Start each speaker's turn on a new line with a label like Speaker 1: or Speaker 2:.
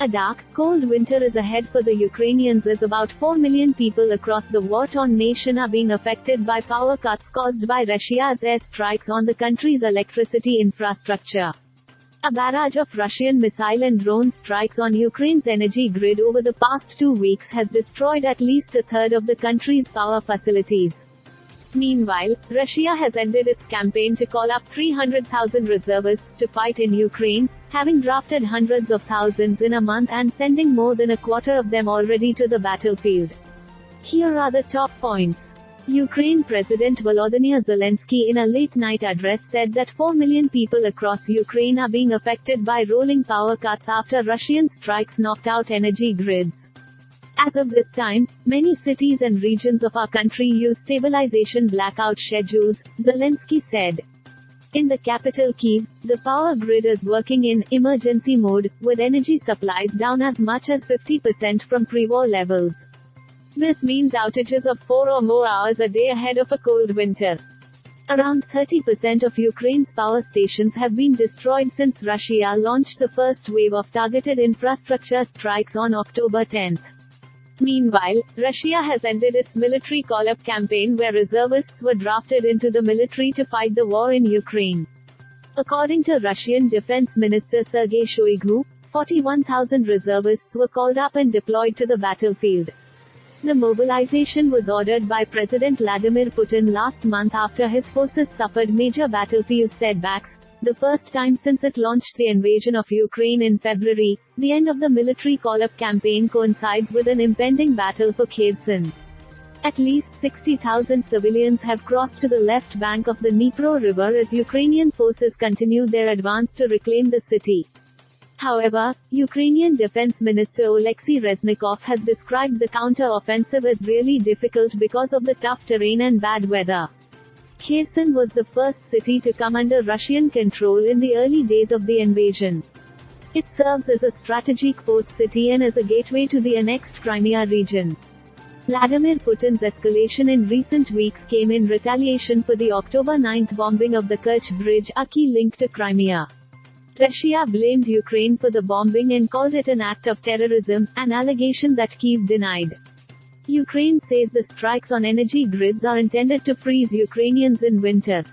Speaker 1: A dark, cold winter is ahead for the Ukrainians as about 4 million people across the war-torn nation are being affected by power cuts caused by Russia's airstrikes on the country's electricity infrastructure. A barrage of Russian missile and drone strikes on Ukraine's energy grid over the past 2 weeks has destroyed at least a third of the country's power facilities. Meanwhile, Russia has ended its campaign to call up 300,000 reservists to fight in Ukraine, having drafted hundreds of thousands in a month and sending more than a quarter of them already to the battlefield. Here are the top points. Ukraine President Volodymyr Zelensky in a late-night address said that 4 million people across Ukraine are being affected by rolling power cuts after Russian strikes knocked out energy grids. As of this time, many cities and regions of our country use stabilization blackout schedules, Zelensky said. In the capital Kyiv, the power grid is working in emergency mode, with energy supplies down as much as 50% from pre-war levels. This means outages of 4 or more hours a day ahead of a cold winter. Around 30% of Ukraine's power stations have been destroyed since Russia launched the first wave of targeted infrastructure strikes on October 10. Meanwhile, Russia has ended its military call-up campaign where reservists were drafted into the military to fight the war in Ukraine. According to Russian Defense Minister Sergei Shoigu, 41,000 reservists were called up and deployed to the battlefield. The mobilization was ordered by President Vladimir Putin last month after his forces suffered major battlefield setbacks, the first time since it launched the invasion of Ukraine in February. The end of the military call-up campaign coincides with an impending battle for Kherson. At least 60,000 civilians have crossed to the left bank of the Dnipro River as Ukrainian forces continue their advance to reclaim the city. However, Ukrainian Defense Minister Oleksiy Reznikov has described the counter-offensive as really difficult because of the tough terrain and bad weather. Kherson was the first city to come under Russian control in the early days of the invasion. It serves as a strategic port city and as a gateway to the annexed Crimea region. Vladimir Putin's escalation in recent weeks came in retaliation for the October 9 bombing of the Kerch Bridge, a key link to Crimea. Russia blamed Ukraine for the bombing and called it an act of terrorism, an allegation that Kyiv denied. Ukraine says the strikes on energy grids are intended to freeze Ukrainians in winter.